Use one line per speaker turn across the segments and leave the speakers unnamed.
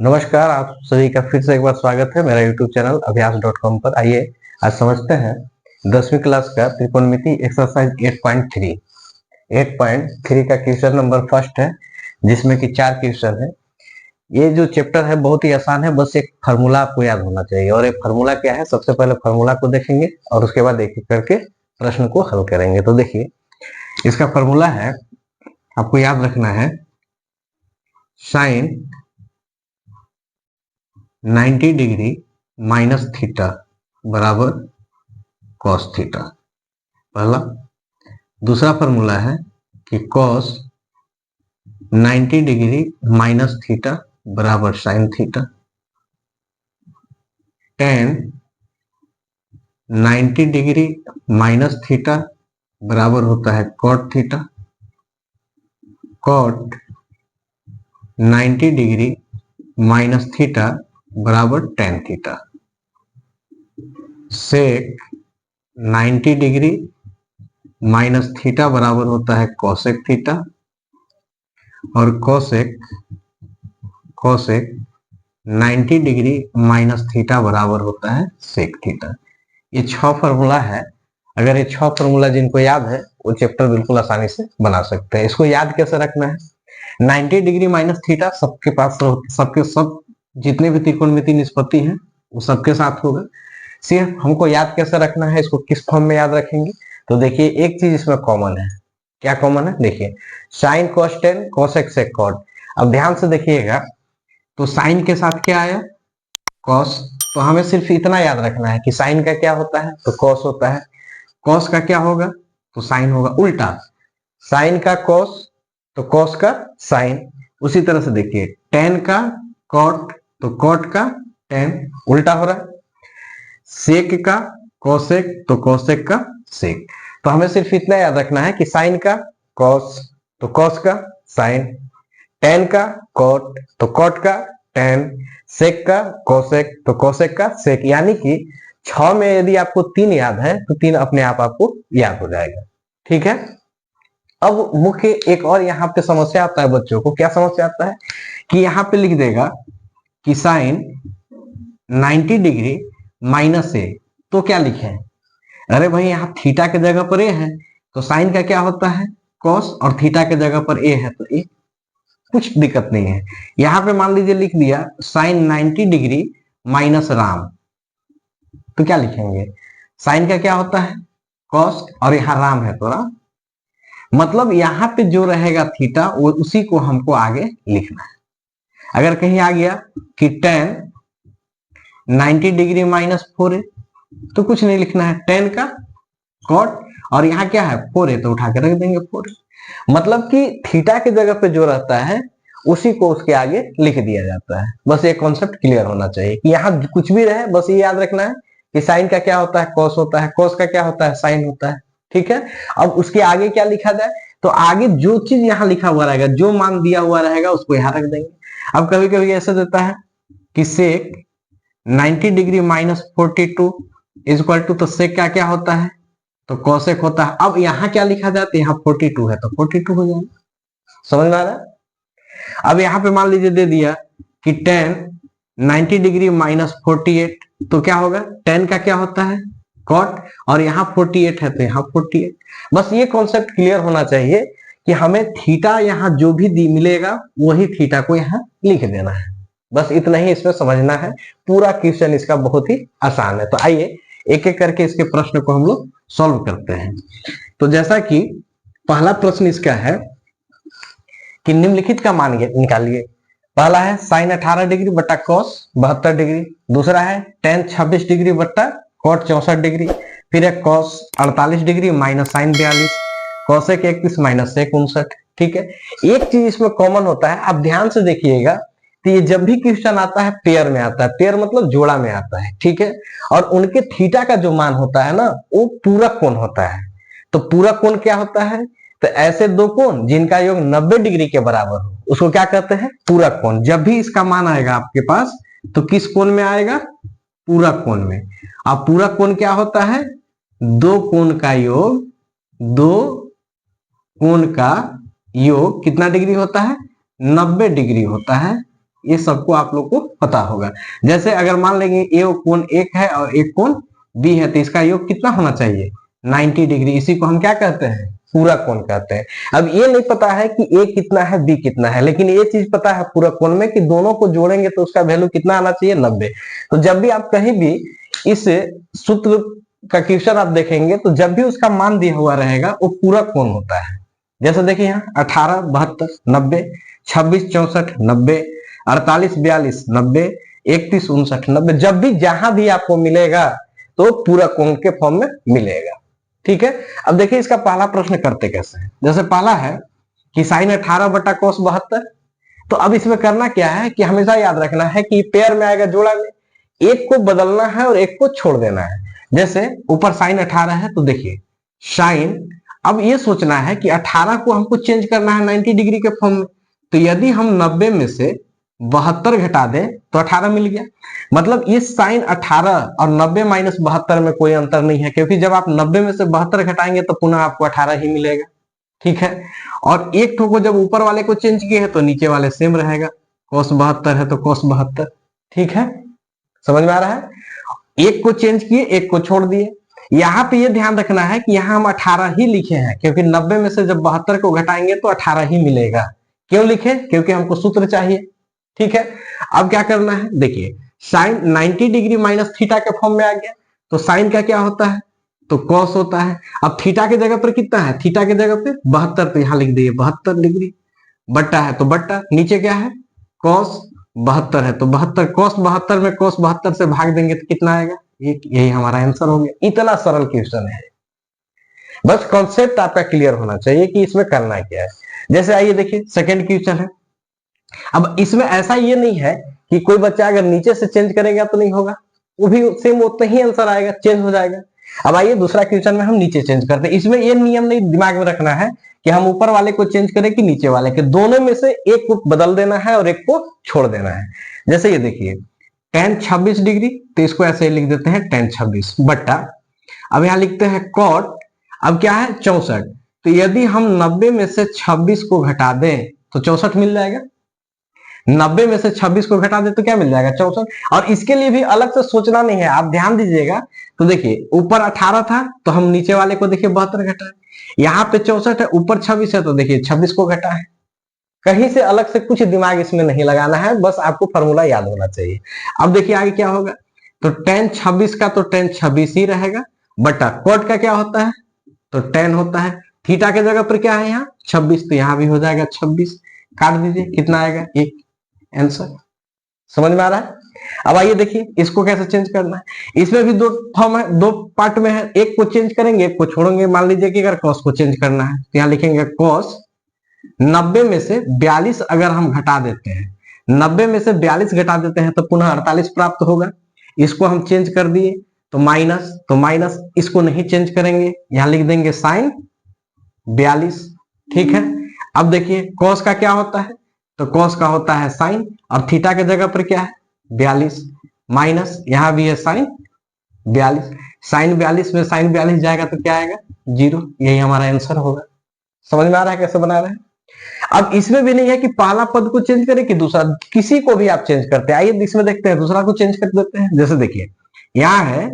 नमस्कार, आप सभी का फिर से एक बार स्वागत है मेरा यूट्यूब चैनल अभ्यास.com पर। आइए आज समझते हैं 10वीं क्लास का त्रिकोणमिति एक्सरसाइज 8.3 का क्वेश्चन नंबर फर्स्ट है, जिसमें कि 4 क्वेश्चन है। ये जो चैप्टर है बहुत ही आसान है, बस एक फार्मूला आपको याद होना चाहिए। और एक फार्मूला क्या है, सबसे पहले फार्मूला को देखेंगे और उसके बाद एक एक करके प्रश्न को हल करेंगे। तो देखिए, इसका फार्मूला है, आपको याद रखना है, साइन 90 डिग्री माइनस थीटा बराबर कॉस थीटा, पहला। दूसरा फॉर्मूला है कि कॉस 90 डिग्री माइनस थीटा बराबर sine theta, tan 90 degree minus theta बराबर होता है cot theta, cot 90 degree minus theta बराबर tan theta, sec 90 degree minus theta बराबर होता है कोसेक थीटा, और कोसेक 90 डिग्री माइनस थीटा बराबर होता है सेक थीटा। ये 6 फॉर्मूला है। अगर ये 6 फॉर्मूला जिनको याद है वो चैप्टर बिल्कुल आसानी से बना सकते हैं। इसको याद कैसे रखना है, 90 डिग्री माइनस थीटा सबके पास, सब जितने भी त्रिकोणमिति निष्पत्ति हैं वो सबके साथ होगा। सिर्फ हमको याद कैसे रखना है, इसको किस फॉर्म में याद रखेंगे। तो देखिए, एक चीज इसमें कॉमन है। क्या कॉमन है, देखिए, sine cos tan cosec sec cot. अब ध्यान से देखिएगा, तो साइन के साथ क्या आया, कॉस। तो हमें सिर्फ इतना याद रखना है कि साइन का क्या होता है, तो कॉस होता है। कॉस का क्या होगा, तो साइन होगा। उल्टा, साइन का कॉस तो कॉस का साइन। उसी तरह से देखिए, टेन का कॉट तो कॉट का टेन, उल्टा हो रहा है। सेक का कोसेक तो कोसेक का सेक। तो हमें सिर्फ इतना याद रखना है कि साइन का कॉस तो कॉस का साइन, टेन का कॉट तो कॉट का टेन, सेक का कोसेक तो कोसेक का सेक। यानी कि 6 में यदि आपको 3 याद है तो 3 अपने आप आपको याद हो जाएगा। ठीक है। अब मुख्य एक और यहाँ पे समस्या आता है बच्चों को। क्या समस्या आता है कि यहाँ पे लिख देगा कि साइन 90 डिग्री माइनस ए, तो क्या लिखे, अरे भाई यहाँ थीटा के जगह पर ए है तो साइन का क्या होता है कॉस, और थीटा के जगह पर ए है तो ए, कुछ दिक्कत नहीं है। यहाँ पे मान लीजिए लिख दिया साइन 90 डिग्री माइनस राम, तो क्या लिखेंगे, साइन का क्या होता है कॉस और यहाँ राम है तो राम। मतलब यहाँ पे जो रहेगा थीटा वो उसी को हमको आगे लिखना है। अगर कहीं आ गया कि टेन 90 डिग्री माइनस 4a, तो कुछ नहीं लिखना है, टेन का कॉट और यहाँ क्या है 4a, तो उठा के रख देंगे 4a। मतलब कि थीटा के जगह पे जो रहता है उसी को उसके आगे लिख दिया जाता है। बस ये कॉन्सेप्ट क्लियर होना चाहिए कि यहाँ कुछ भी रहे, बस ये याद रखना है कि साइन का क्या होता है कॉस होता है, कॉस का क्या होता है साइन होता है। ठीक है। अब उसके आगे क्या लिखा जाए, तो आगे जो चीज यहाँ लिखा हुआ रहेगा, जो मान दिया हुआ रहेगा उसको यहाँ रख देंगे। अब कभी कभी ऐसे देता है कि sec 90 degree minus 42 is equal to, तो सेक का क्या होता है तो कोसेक होता है। अब यहाँ क्या लिखा जाता है, यहाँ 42 है तो 42 हो जाएगा। समझ में आ रहा है। अब यहाँ पे मान लीजिए दे दिया कि टेन 90 डिग्री माइनस 48, तो क्या होगा, टेन का क्या होता है कॉट और यहाँ 48 है तो यहाँ 48। बस ये कॉन्सेप्ट क्लियर होना चाहिए कि हमें थीटा यहाँ जो भी मिलेगा वही थीटा को यहाँ लिख देना है। बस इतना ही इसमें समझना है। पूरा क्वेश्चन इसका बहुत ही आसान है। तो आइए एक एक करके इसके प्रश्न को हम लोग सॉल्व करते हैं। तो जैसा कि पहला प्रश्न इसका है कि निम्नलिखित का मान निकालिए। पहला है साइन 18 डिग्री बट्टा कॉस 72 डिग्री, दूसरा है टेन 26 डिग्री बट्टा कॉट 64 डिग्री, फिर है cos 48 degree minus sine 42, cosec 31 minus sec 59। ठीक है। एक चीज इसमें कॉमन होता है, आप ध्यान से देखिएगा, तो ये जब भी क्वेश्चन आता है पेयर में आता है, पेयर मतलब जोड़ा में आता है। ठीक है। और उनके थीटा का जो मान होता है ना, वो पूरक कोण होता है। तो पूरक कोण क्या होता है, तो ऐसे दो कोण जिनका योग 90 डिग्री के बराबर हो उसको क्या कहते हैं पूरक कोण। जब भी इसका मान आएगा आपके पास तो किस कोण में आएगा, पूरक कोण में। अब पूरक कोण क्या होता है, दो कोण का योग, दो कोण का योग कितना डिग्री होता है 90 डिग्री होता है। ये सबको आप लोग को पता होगा। जैसे अगर मान लेंगे ए कोण एक है और एक कोण बी है, तो इसका योग कितना होना चाहिए 90 डिग्री। इसी को हम क्या कहते हैं पूरा कोण कहते हैं। अब ये नहीं पता है कि ए कितना है बी कितना है, लेकिन ये चीज पता है पूरा कोण में कि दोनों को जोड़ेंगे तो उसका वैल्यू कितना आना चाहिए 90। तो जब भी आप कहीं भी इस सूत्र का क्वेश्चन आप देखेंगे तो जब भी उसका मान दिया हुआ रहेगा वो पूरा कोण होता है। जैसे देखिए यहाँ 18 72 90, 26 64 90, 48 42 90, 31 59 90, जब भी जहां भी आपको मिलेगा तो पूरा कोण के फॉर्म में मिलेगा। ठीक है, अब देखिए इसका पहला प्रश्न करते कैसे हैं। जैसे पहला है कि साइन 18 बटा कोस 72। तो अब इसमें करना क्या है कि हमेशा याद रखना है कि पेयर में आएगा जोड़ा में, एक को बदलना है और एक को छोड़ देना है। जैसे ऊपर साइन 18 है तो देखिए साइन, अब ये सोचना है कि 18 को हमको चेंज करना है 90 डिग्री के फॉर्म में। तो यदि हम 90 में से 72 घटा दें तो 18 मिल गया। मतलब इस साइन 18 और 90 माइनस 72 में कोई अंतर नहीं है, क्योंकि जब आप 90 में से 72 घटाएंगे तो पुनः आपको 18 ही मिलेगा। ठीक है, और एक ठो को जब ऊपर वाले को चेंज किए हैं तो नीचे वाले सेम रहेगा। cos 72 है तो cos 72। ठीक है, समझ में आ रहा है। एक को चेंज किए एक को छोड़ दिए। यहाँ पे ये ध्यान रखना है कि यहाँ हम 18 ही लिखे हैं, क्योंकि 90 में से जब 72 को घटाएंगे तो 18 ही मिलेगा। क्यों लिखे, क्योंकि हमको सूत्र चाहिए। ठीक है, अब क्या करना है, देखिए साइन 90 डिग्री माइनस थीटा के फॉर्म में आ गया। तो साइन का क्या होता है तो कॉस होता है। अब थीटा के जगह पर कितना है, थीटा के जगह पे 72, तो यहां लिख दिए 72 डिग्री। बट्टा है तो बट्टा, नीचे क्या है कॉस 72 है तो 72, कॉस 72 में कॉस 72 से भाग देंगे तो कितना आएगा एक। यही हमारा आंसर हो गया। इतना सरल क्वेश्चन है, बस कॉन्सेप्ट आपका क्लियर होना चाहिए कि इसमें करना क्या है। जैसे आइए देखिए सेकंड क्वेश्चन है। अब इसमें ऐसा ये नहीं है कि कोई बच्चा अगर नीचे से चेंज करेगा तो नहीं होगा, वो भी सेम उतना ही आंसर आएगा, चेंज हो जाएगा। अब आइए दूसरा क्वेश्चन में हम नीचे चेंज करते हैं। इसमें ये नियम नहीं दिमाग में रखना है कि हम ऊपर वाले को चेंज करें कि नीचे वाले के, दोनों में से एक को बदल देना है और एक को छोड़ देना है। जैसे ये देखिए tan 26 डिग्री, तो इसको ऐसे ही लिख देते हैं tan 26 बट्टा, अब यहां लिखते हैं cot, अब क्या है 64। तो यदि हम 90 में से 26 को घटा दें तो 64 मिल जाएगा। 90 में से 26 को घटा दे तो क्या मिल जाएगा 64। और इसके लिए भी अलग से सोचना नहीं है, आप ध्यान दीजिएगा। तो देखिए ऊपर 18 था तो हम नीचे वाले को देखिए 72 घटाए, यहाँ पे 64 है, ऊपर 26 है तो देखिए 26 को घटा है। कहीं से अलग से कुछ दिमाग इसमें नहीं लगाना है, बस आपको फॉर्मूला याद होना चाहिए। अब देखिए आगे क्या होगा, तो tan 26 का तो tan 26 ही रहेगा, बटा कोट का क्या होता है तो tan होता है। थीटा के जगह पर क्या है यहाँ 26, तो यहाँ भी हो जाएगा 26, काट दीजिए कितना आएगा एक, आंसर। समझ में आ रहा है। अब आइए देखिए इसको कैसे चेंज करना है। इसमें भी दो फॉर्म है, दो पार्ट में है, एक को चेंज करेंगे एक को छोड़ेंगे। मान लीजिए कि अगर कॉस को चेंज करना है तो यहाँ लिखेंगे कॉस 90 में से 42 अगर हम घटा देते हैं, 90 में से 42 घटा देते हैं तो पुनः 48 प्राप्त होगा। इसको हम चेंज कर दिए तो माइनस, तो माइनस इसको नहीं चेंज करेंगे, यहां लिख देंगे साइन 42। ठीक है, अब देखिए कॉस का क्या होता है तो कॉस का होता है साइन, और थीटा के जगह पर क्या है 42, माइनस यहां भी है साइन 42, साइन 42 में साइन 42 जाएगा तो क्या आएगा 0। यही हमारा आंसर होगा। समझ में आ रहा है कैसे बना रहे हैं। अब इसमें भी नहीं है कि पहला पद को चेंज करें कि दूसरा, किसी को भी आप चेंज करते हैं। आइए इसमें देखते हैं दूसरा को चेंज कर देते हैं। जैसे देखिए यहां है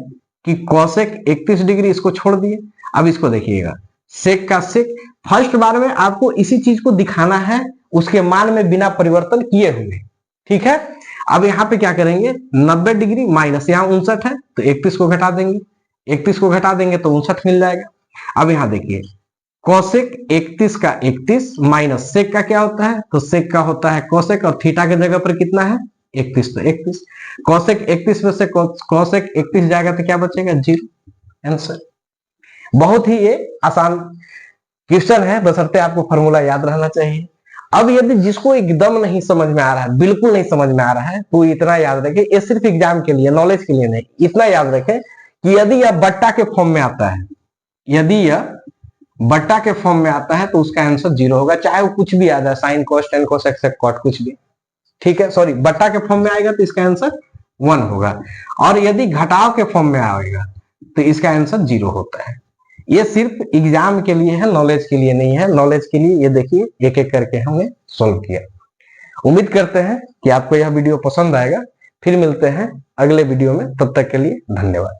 कि कॉसेक 31 डिग्री, इसको छोड़ दिए। अब इसको देखिएगा सेक का सेक, फर्स्ट बार में आपको इसी चीज को दिखाना है उसके मान में बिना परिवर्तन किए हुए। ठीक है, अब यहाँ पे क्या करेंगे 90 डिग्री माइनस, यहाँ 59 है तो 31 को घटा देंगे, 31 को घटा देंगे तो 59 मिल जाएगा। अब यहाँ देखिए कोसेक 31 का 31 माइनस सेक का क्या होता है तो सेक का होता है कोसेक, और थीटा के जगह पर कितना है 31, तो 31 कोसेक 31 में से कोसेक 31 जाएगा तो क्या बचेगा 0, आंसर। बहुत ही ये आसान क्वेश्चन है, बशर्ते आपको फॉर्मूला याद रहना चाहिए। अब यदि जिसको एकदम नहीं समझ में आ रहा है, बिल्कुल नहीं समझ में आ रहा है, तो इतना याद रखें, ये सिर्फ एग्जाम के लिए, नॉलेज के लिए नहीं, इतना याद रखें कि यदि यह बट्टा के फॉर्म में आता है, यदि यह बट्टा के फॉर्म में आता है तो उसका आंसर 0 होगा, चाहे वो कुछ भी आ जाए, साइन कोस टेन कोस एक्सेक कॉट कुछ भी। ठीक है, सॉरी बट्टा के फॉर्म में आएगा तो इसका आंसर 1 होगा, और यदि घटाव के फॉर्म में आएगा तो इसका आंसर 0 होता है। ये सिर्फ एग्जाम के लिए है, नॉलेज के लिए नहीं है। नॉलेज के लिए ये देखिए एक एक करके हमने सोल्व किया। उम्मीद करते हैं कि आपको यह वीडियो पसंद आएगा। फिर मिलते हैं अगले वीडियो में, तब तक के लिए धन्यवाद।